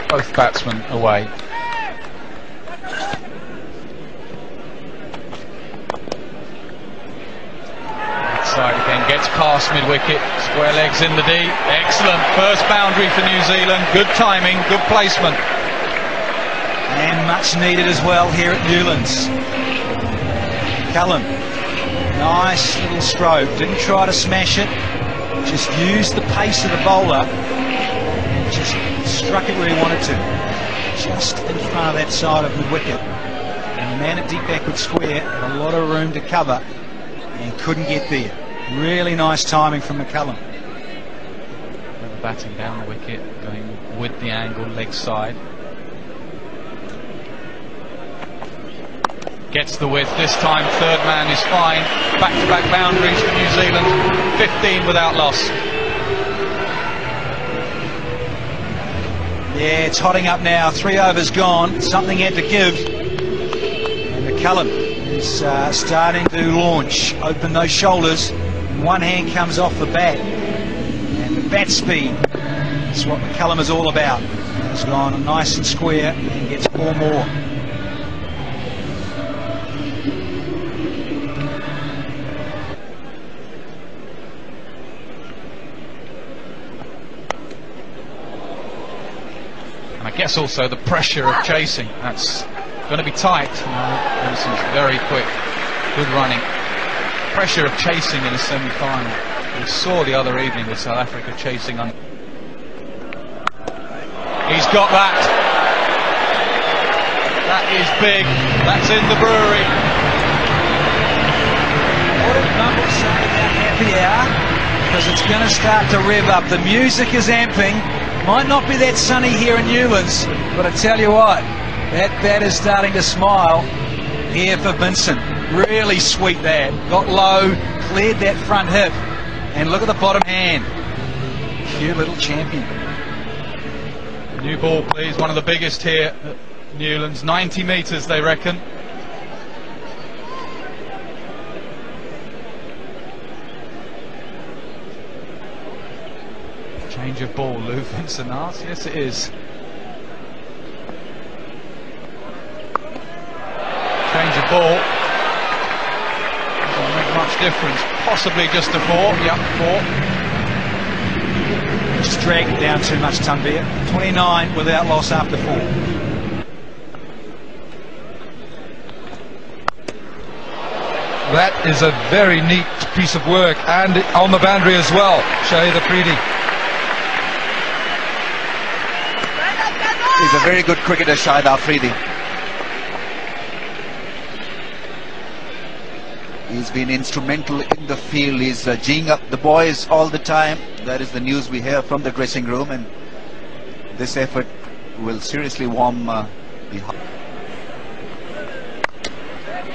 both batsmen away. Side again, gets past mid-wicket, square legs in the D. Excellent first boundary for New Zealand. Good timing, good placement. And much needed as well here at Newlands. Cullen, nice little stroke, didn't try to smash it, just used the pace of the bowler and just struck it where he wanted to, just in front of that side of mid-wicket. And the man at deep backward square had a lot of room to cover and couldn't get there. Really nice timing from McCullum. Batting down the wicket, going with the angle, leg side. Gets the width this time, third man is fine. Back-to-back boundaries for New Zealand, 15 without loss. Yeah, it's hotting up now, 3 overs gone, something had to give. And McCullum is starting to launch, open those shoulders. One hand comes off the bat, and the bat speed is what McCullum is all about. He's gone nice and square and gets 4 more. And I guess also the pressure of chasing, that's going to be tight. Vincent's very quick, good running. Pressure of chasing in a semi-final. We saw the other evening with South Africa chasing on. He's got that. That is big. That's in the brewery. What did Mumble say about happy hour? Because it's going to start to rev up. The music is amping. Might not be that sunny here in Newlands, but I tell you what, that bat is starting to smile here for Vincent. Really sweet that. Got low, cleared that front hip, and look at the bottom hand. Cute little champion. New ball, please. One of the biggest here at Newlands. 90 metres, they reckon. Change of ball, Lou Vincent asks. Yes, it is. Change of ball. Doesn't make much difference. Possibly just a 4. Yep, 4. Just dragged it down too much, Tanvir. 29 without loss after 4. That is a very neat piece of work, and on the boundary as well, Shahid Afridi. He's a very good cricketer, Shahid Afridi. He's been instrumental in the field. He's geeing up the boys all the time. That is the news we hear from the dressing room, and this effort will seriously warm the heart.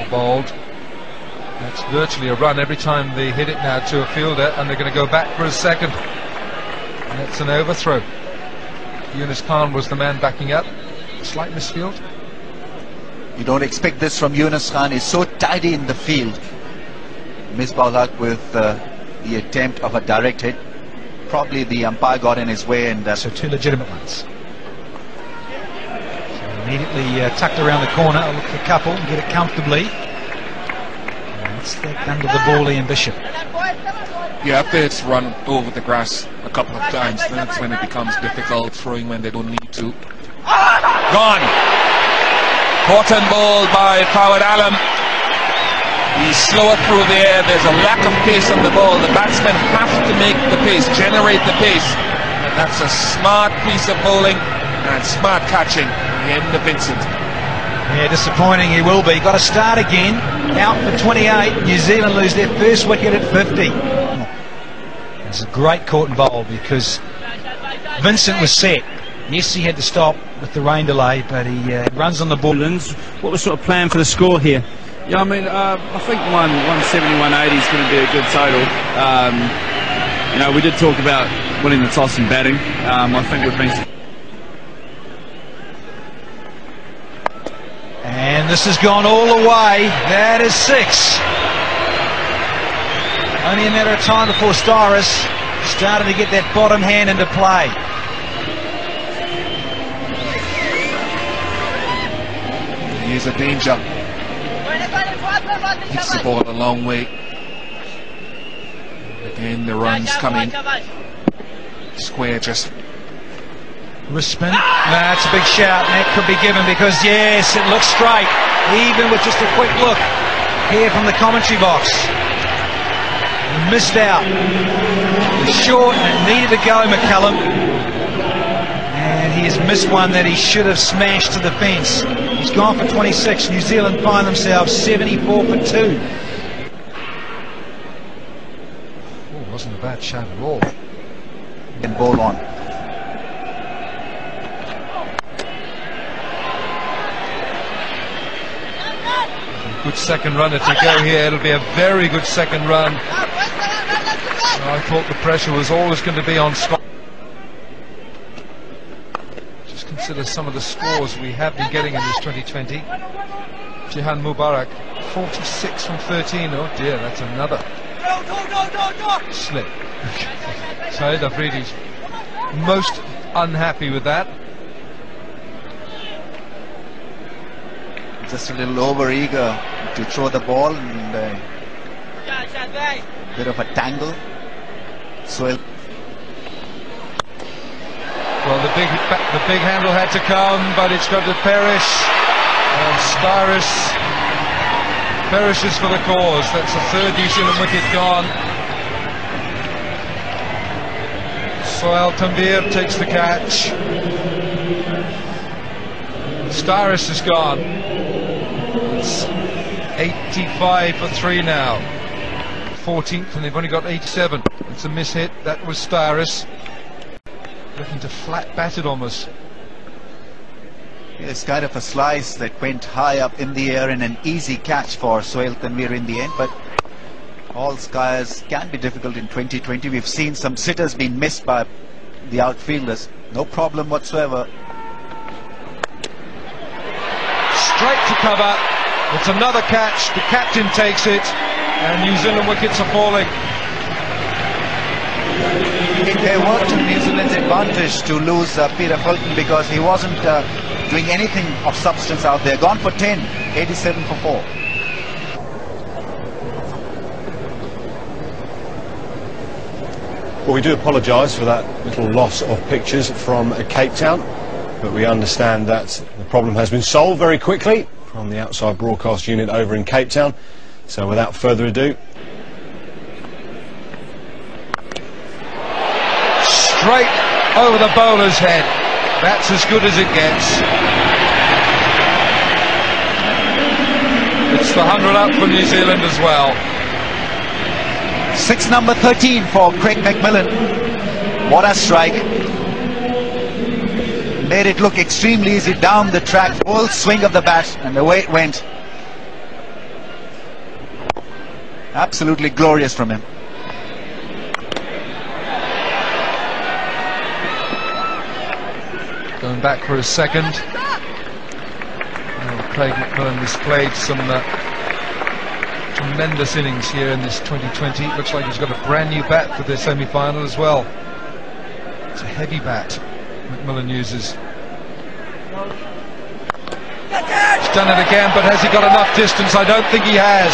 Bowled. That's virtually a run every time they hit it now to a fielder, and they're going to go back for a second. And it's an overthrow. Yunus Khan was the man backing up. Slight misfield. You don't expect this from Yunus Khan. He's so tidy in the field. Missed by luck with the attempt of a direct hit. Probably the umpire got in his way, and so 2 legitimate ones. So immediately tucked around the corner, look for a couple, get it comfortably. And that's that under the ball, Ian Bishop. Yeah, if it's run over the grass a couple of times, that's when it becomes difficult throwing when they don't need to. Gone! Caught and bowled by Fawad Alam. He's slower through the air. There's a lack of pace on the ball. The batsmen have to make the pace, generate the pace. And that's a smart piece of bowling and smart catching in the Vincent. Yeah, disappointing he will be. Got to start again. Out for 28. New Zealand lose their first wicket at 50. It's a great caught and bowl because Vincent was set. Yes, he had to stop with the rain delay, but he runs on the ball. What was sort of plan for the score here? Yeah, I mean, I think 170, 180 is going to be a good total. You know, we did talk about winning the toss and batting. I think we've been... And this has gone all the way. That is 6. Only a matter of time before Styrus started to get that bottom hand into play. He is a danger. Hits the ball a long way. Again, the runs coming. Square just. Rispin. That's a big shout, and that could be given because, yes, it looks straight, even with just a quick look here from the commentary box. He missed out. It was short and it needed to go, McCallum. And he has missed one that he should have smashed to the fence. He's gone for 26. New Zealand find themselves 74 for 2. Oh, wasn't a bad shot at all. And ball on. Good second runner to go here. It'll be a very good second run. I thought the pressure was always going to be on Scott. Just consider some of the scores we have been getting in this 2020. Jihan Mubarak, 46 from 13. Oh dear, that's another slip. Saeed Afridi's most unhappy with that. Just a little over eager to throw the ball and bit of a tangle. Well, the big handle had to come, but it's got to perish. And Styrus perishes for the cause. That's the third New Zealand wicket gone. Sohail Tanvir takes the catch. Styrus is gone. It's 85 for 3 now. 14th, and they've only got 87. It's a mishit. That was Styrus. Looking to flat bat it almost. It's kind of a slice that went high up in the air and an easy catch for Sohail Tanvir in the end, but all skies can be difficult in 2020. We've seen some sitters being missed by the outfielders. No problem whatsoever. Straight to cover. It's another catch. The captain takes it, and New Zealand wickets are falling. It worked to New Zealand's advantage to lose Peter Fulton because he wasn't doing anything of substance out there. Gone for 10, 87 for 4. Well, we do apologise for that little loss of pictures from Cape Town, but we understand that the problem has been solved very quickly from the outside broadcast unit over in Cape Town. So without further ado, straight over the bowler's head. That's as good as it gets. It's the 100 up for New Zealand as well. 6 number 13 for Craig McMillan. What a strike. Made it look extremely easy down the track. Full swing of the bat and the way it went. Absolutely glorious from him. Going back for his second. Well, Craig McMillan has played some tremendous innings here in this 2020. Looks like he's got a brand new bat for the semi-final as well. It's a heavy bat McMillan uses. He's done it again, but has he got enough distance? I don't think he has.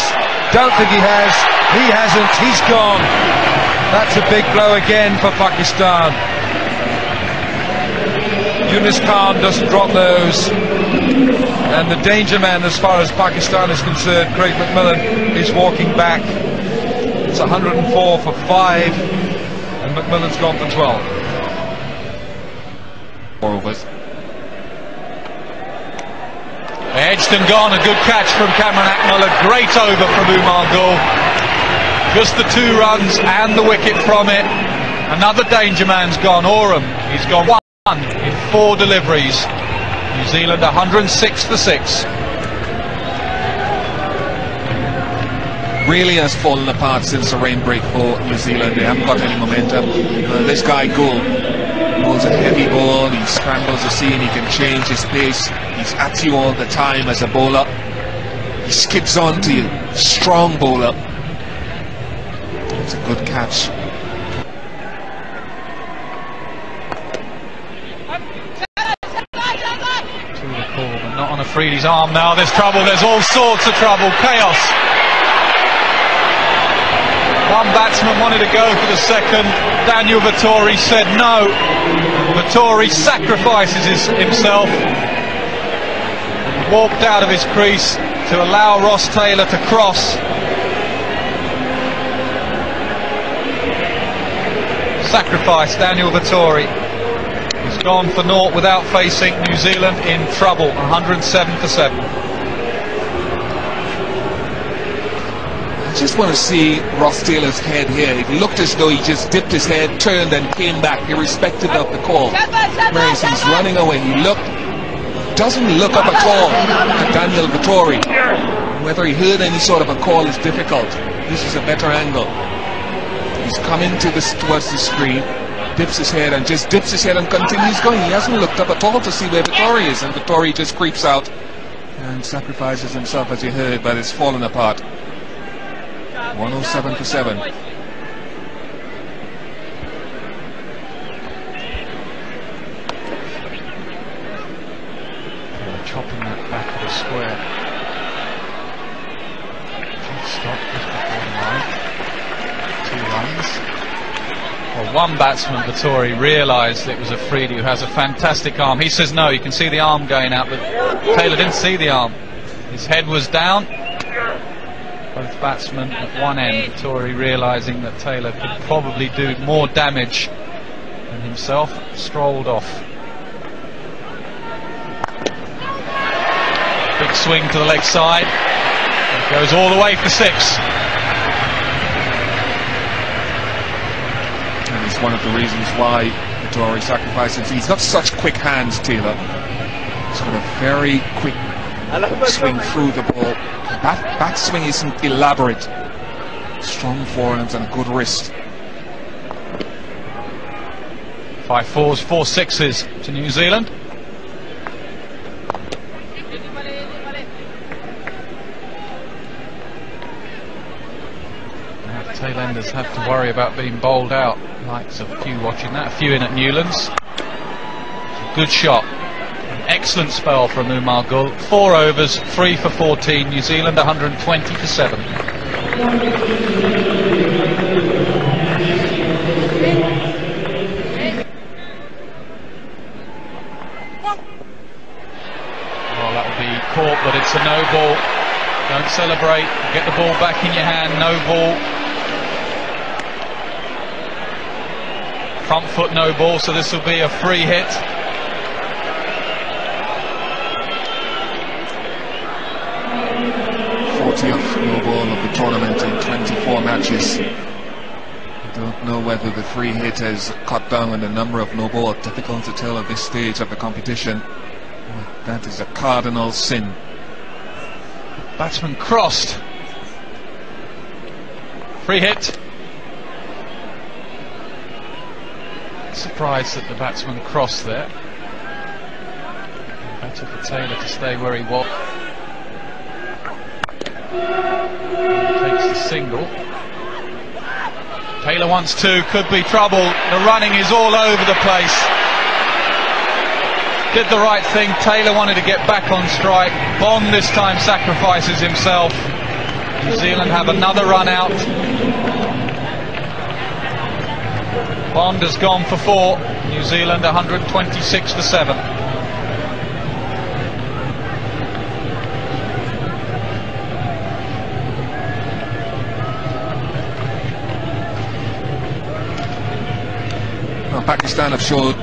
Don't think he has. He hasn't. He's gone. That's a big blow again for Pakistan. Yunus Khan doesn't drop those. And the danger man as far as Pakistan is concerned, Craig McMillan, is walking back. It's 104 for 5, and McMillan's gone for 12. 4 overs. Edged and gone, a good catch from Cameron Akmal, a great over from Umar Gul. Just the 2 runs and the wicket from it. Another danger man's gone, Oram. He's gone 1 in 4 deliveries. New Zealand 106 for 6. Really has fallen apart since the rain break for New Zealand. They haven't got any momentum. This guy Gul bowls a heavy ball, he scrambles the scene, he can change his pace, he's at you all the time as a bowler, he skips on to you, strong bowler. It's a good catch. To the call, not on Afridi's arm now. There's trouble, there's all sorts of trouble, chaos. One batsman wanted to go for the second. Daniel Vettori said no. Vettori sacrifices himself. He walked out of his crease to allow Ross Taylor to cross. Sacrifice Daniel Vettori. He's gone for naught without facing New Zealand in trouble. 107 for 7. I just want to see Ross Taylor's head here. It looked as though he just dipped his head, turned and came back, irrespective of the call. Whereas he's running away. He doesn't look up at all at Daniel Vettori. Whether he heard any sort of a call is difficult. This is a better angle. He's coming towards the screen, dips his head and just dips his head and continues going. He hasn't looked up at all to see where Vettori is, and Vettori just creeps out and sacrifices himself, as you heard, but it's fallen apart. 107 for 7. Chopping that back of the square. Stop just before the line. 2 runs. Well, one batsman, Vettori, realised it was Afridi, who has a fantastic arm. He says no, you can see the arm going out, but Taylor didn't see the arm. His head was down. Both batsmen at one end. Vettori realising that Taylor could probably do more damage than himself, strolled off. Big swing to the leg side. It goes all the way for 6. And it's one of the reasons why Vettori sacrifices. He's got such quick hands, Taylor. He's got a very quick swing through the ball. Bat swing isn't elaborate. Strong forearms and a good wrist. 5 4s, 4 6s to New Zealand. Now the tailenders have to worry about being bowled out. Likes of a few watching that, a few in at Newlands. Good shot. Excellent spell from Umar Gul. 4 overs, 3 for 14. New Zealand 120 for 7. Well, that will be caught, but it's a no ball. Don't celebrate. Get the ball back in your hand. No ball. Front foot no ball, so this will be a free hit. 40th no ball of the tournament in 24 matches. I don't know whether the free hit has cut down on the number of no ball. Difficult to tell at this stage of the competition. That is a cardinal sin. Batsman crossed. Free hit. Surprised that the batsman crossed there. Better for Taylor to stay where he was. Takes the single. Taylor wants 2, could be trouble. The running is all over the place. Did the right thing. Taylor wanted to get back on strike. Bond this time sacrifices himself. New Zealand have another run out. Bond has gone for 4. New Zealand 126 for 7. Pakistan have showed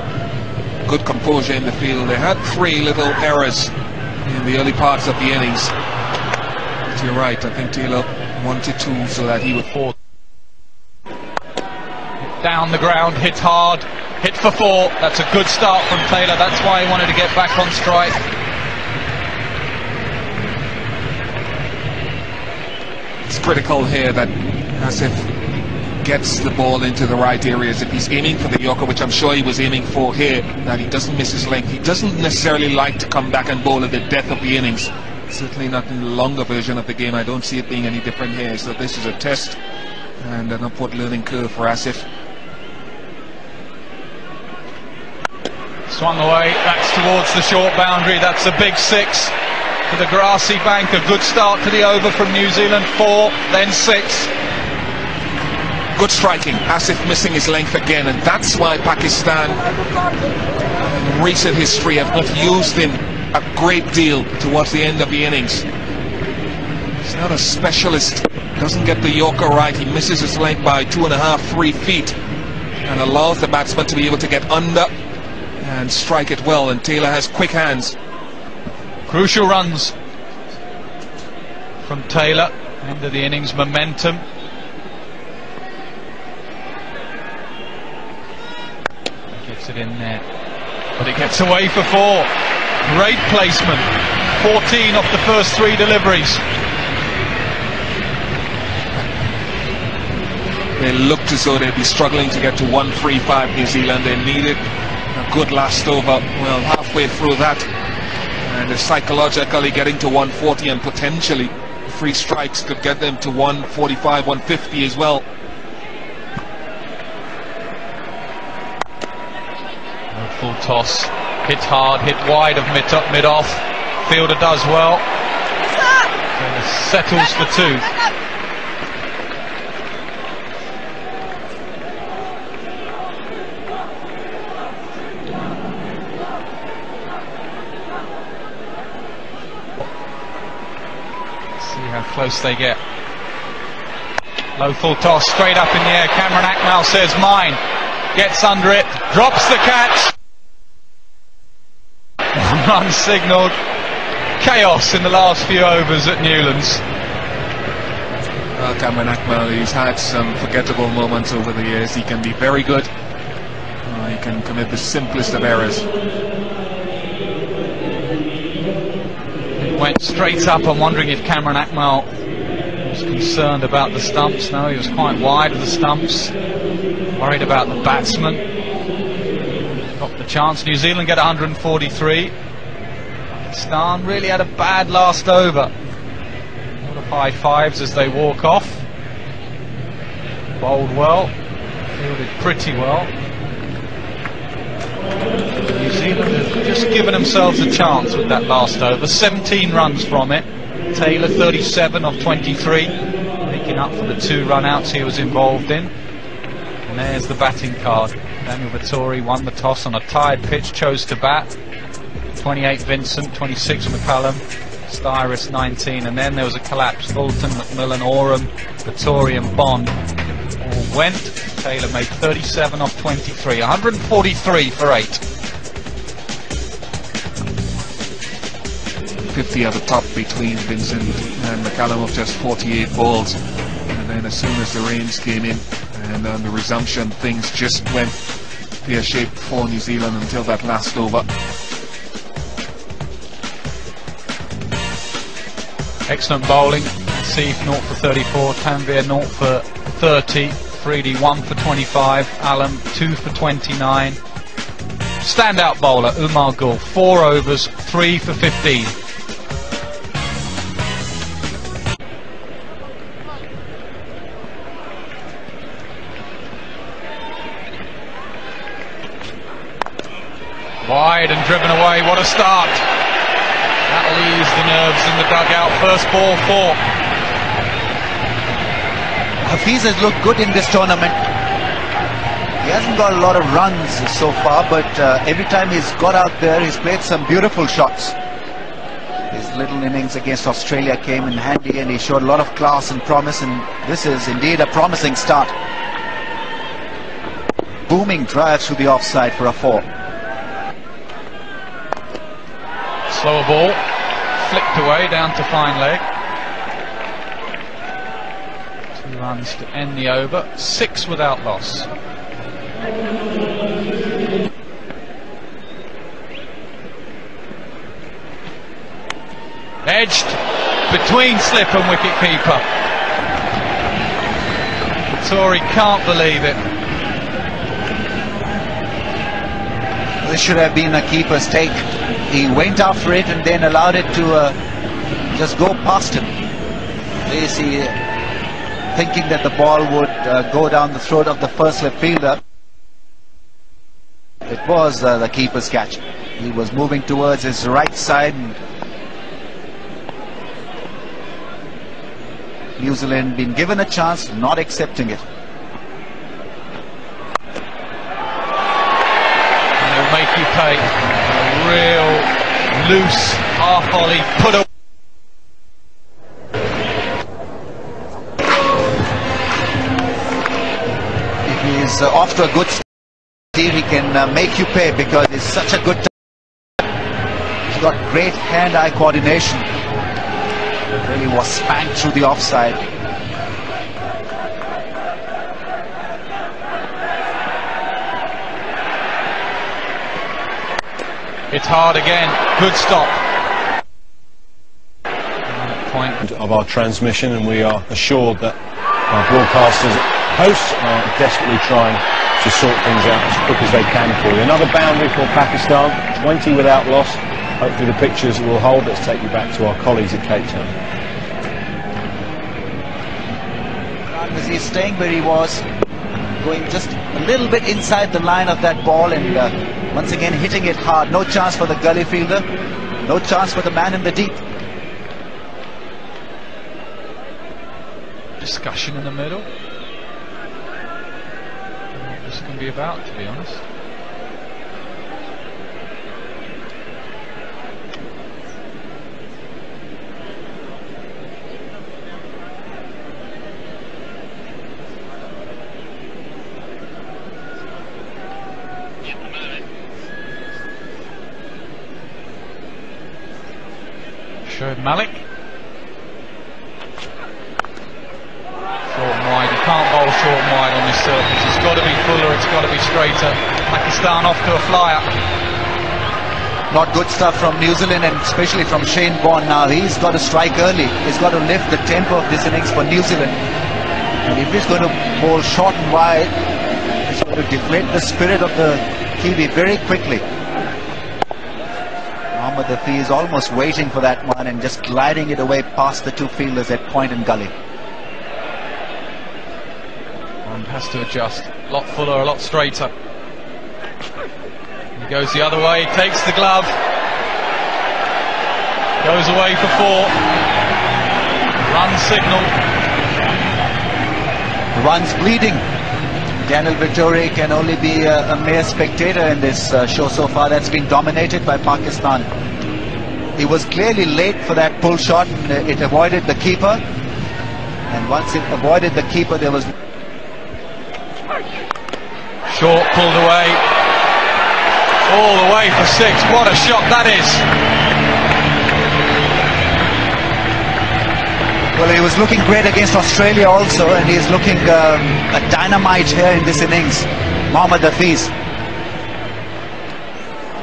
good composure in the field. They had 3 little errors in the early parts of the innings. But you're right, I think Taylor wanted 2 so that he would fall. Down the ground, hit hard, hit for 4. That's a good start from Taylor. That's why he wanted to get back on strike. It's critical here that Asif gets the ball into the right areas. If he's aiming for the Yorker, which I'm sure he was aiming for here, that he doesn't miss his length. He doesn't necessarily like to come back and bowl at the death of the innings. Certainly not in the longer version of the game. I don't see it being any different here. So this is a test and an upward learning curve for Asif. Swung away, that's towards the short boundary. That's a big 6 to the grassy bank. A good start to the over from New Zealand. 4, then 6. Good striking, Asif missing his length again, and that's why Pakistan in recent history have not used him a great deal towards the end of the innings. He's not a specialist, doesn't get the Yorker right. He misses his length by 2.5, 3 feet and allows the batsman to be able to get under and strike it well, and Taylor has quick hands. Crucial runs from Taylor. End of the innings momentum. Gets it in there, but it gets away for 4. Great placement. 14 off the first 3 deliveries. They looked as though they'd be struggling to get to 135 New Zealand. They needed a good last over. Well, halfway through that, and they're psychologically getting to 140, and potentially 3 strikes could get them to 145, 150 as well. Full toss, hit hard, hit wide of mid-off. Fielder does well. And settles for 2. See how close they get. Low full toss, straight up in the air. Cameron Akmal says mine. Gets under it, drops the catch. 1 run signalled. Chaos in the last few overs at Newlands. Well, Cameron Akmal, he's had some forgettable moments over the years. He can be very good. He can commit the simplest of errors. It went straight up. I'm wondering if Cameron Akmal was concerned about the stumps. No, he was quite wide of the stumps. Worried about the batsman. Got the chance. New Zealand get 143. Pakistan really had a bad last over. A lot of high fives as they walk off. Bowled well. Fielded pretty well. New Zealand have just given themselves a chance with that last over. 17 runs from it. Taylor 37 of 23. Making up for the 2 run-outs he was involved in. And there's the batting card. Daniel Vettori won the toss on a tired pitch, chose to bat. 28 Vincent, 26 McCullum, Styris 19, and then there was a collapse. Fulton, McMillan, Oram, Vettori and Bond all went. Taylor made 37 off 23, 143 for 8. 50 at the top between Vincent and McCallum of just 48 balls. And then as soon as the rains came in and on the resumption, things just went pear-shaped for New Zealand until that last over. Excellent bowling. Seif 0 for 34, Tanvir 0 for 30, Freedy 1 for 25, Alam 2 for 29. Standout bowler Umar Gul, 4 overs, 3 for 15. Wide and driven away, what a start. That'll ease the nerves in the dugout. First ball 4. Hafiz has looked good in this tournament. He hasn't got a lot of runs so far, but every time he's got out there, he's played some beautiful shots. His little innings against Australia came in handy, and he showed a lot of class and promise, and this is indeed a promising start. Booming drives to the offside for a 4. Slower ball, flicked away down to fine leg. 2 runs to end the over, 6 without loss. Edged between slip and wicket-keeper. Vettori can't believe it. This should have been a keeper's take. He went after it and then allowed it to just go past him. Lacy thinking that the ball would go down the throat of the first left fielder. It was the keeper's catch. He was moving towards his right side. And New Zealand been given a chance, not accepting it. And it'll make you pay. A real loose half volley put away. If he's off to a good start, he can make you pay because it's such a good time. He's got great hand-eye coordination. Really was spanked through the offside. It's hard again. Good stop. Point Of our transmission, and we are assured that our broadcasters hosts are desperately trying to sort things out as quick as they can for you. Another boundary for Pakistan, 20 without loss. Hopefully the pictures will hold. Let's take you back to our colleagues at Cape Town. Because he's staying where he was, going just a little bit inside the line of that ball, and once again hitting it hard. No chance for the gully fielder, no chance for the man in the deep. discussion in the middle. What this can be about, to be honest. Shoaib Malik. Short and wide. You can't bowl short and wide on this surface. It's got to be fuller, it's got to be straighter. Pakistan off to a flyer. Not good stuff from New Zealand, and especially from Shane Warne now. He's got to strike early. He's got to lift the tempo of this innings for New Zealand. And if he's going to bowl short and wide, he's going to deflate the spirit of the Kiwi very quickly. Mohammad Hafiz is almost waiting for that one and just gliding it away past the two fielders at point and gully. One has to adjust. A lot fuller, a lot straighter. He goes the other way, takes the glove. Goes away for 4. Run signal. Runs bleeding. Daniel Vittori can only be a mere spectator in this show so far. That's been dominated by Pakistan. He was clearly late for that pull shot. It avoided the keeper, and once it avoided the keeper, there was short, pulled away, all the way for 6. What a shot that is. Well, he was looking great against Australia also, and he's looking a dynamite here in this innings. Mohammad Hafiz.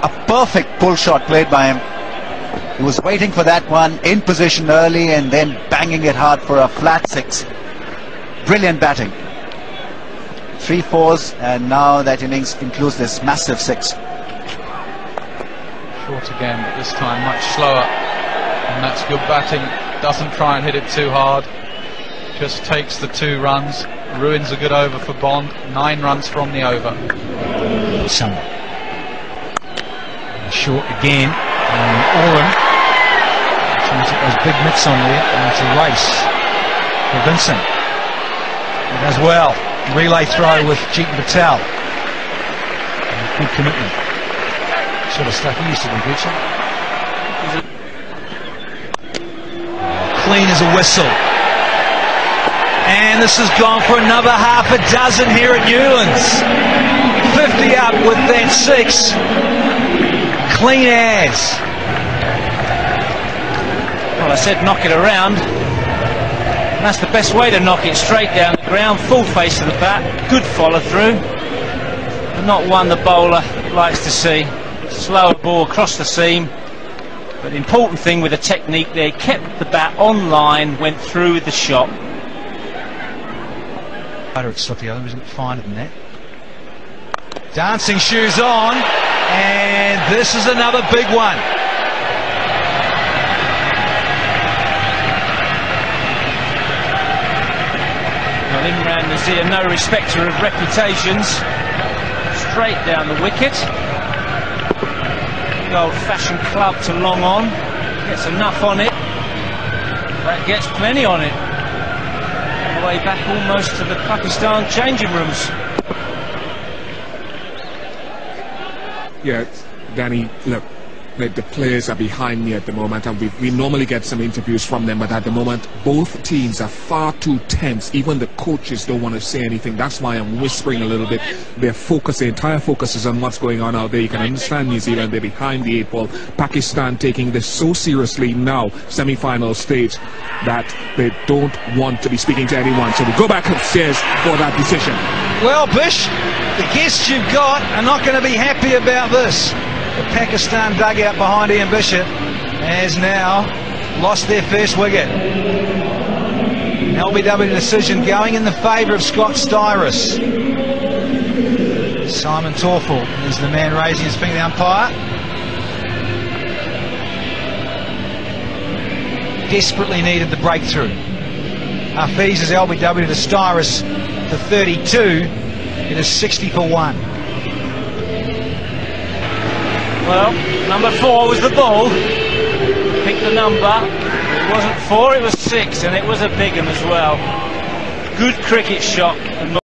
A perfect pull shot played by him. He was waiting for that one, in position early, and then banging it hard for a flat 6. Brilliant batting. 3 4s, and now that innings includes this massive 6. Short again, but this time much slower. And that's good batting. Doesn't try and hit it too hard. Just takes the 2 runs. Ruins a good over for Bond. 9 runs from the over. Short again. Oren trying to get those big mitts on there, and it's a race for Vincent. He does well. Relay throw with Jeetan Patel. Good commitment. Sort of stuff he used to do, Gucci. Clean as a whistle. And this has gone for another half a dozen here at Newlands. 50 up with that 6. Clean as. Well, I said knock it around. And that's the best way to knock it, straight down the ground, full face of the bat, good follow through. But not one the bowler likes to see. Slower ball across the seam. But the important thing with the technique there, kept the bat on line, went through with the shot. It's slightly other, isn't it finer than that? Dancing shoes on, and this is another big one. Well, Imran Nazir, no respecter of reputations. straight down the wicket. The old-fashioned club to long on. Gets enough on it. That gets plenty on it. All the way back almost to the Pakistan changing rooms. Yeah, Danny, look, the players are behind me at the moment, and we normally get some interviews from them, but at the moment both teams are far too tense. Even the coaches don't want to say anything. That's why I'm whispering a little bit. Their focus, the entire focus is on what's going on out there. You can understand New Zealand, they're behind the 8 ball. Pakistan taking this so seriously now, semi-final stage, that they don't want to be speaking to anyone. So we go back upstairs for that decision. Well, Bish, the guests you've got are not going to be happy about this. The Pakistan dugout behind Ian Bishop has now lost their first wicket. An LBW decision going in the favour of Scott Styrus. Simon Torfel is the man raising his finger, the umpire. Desperately needed the breakthrough. Hafiz's LBW to Styrus for 32. It is 60 for 1. Well, number 4 was the ball. Pick the number. It wasn't 4, it was 6, and it was a big one as well. Good cricket shot. And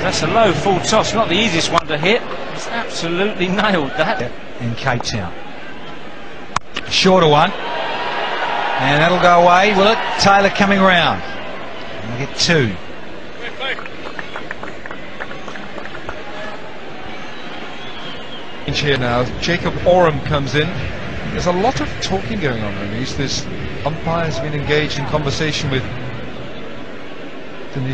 that's a low full toss, not the easiest one to hit. It's absolutely nailed that. In Cape Town. A shorter one. And that'll go away, will it? Taylor coming round. And we'll get 2. Here now, Jacob Oram comes in. There's a lot of talking going on, Release. This umpire has been engaged in conversation with the New Zealand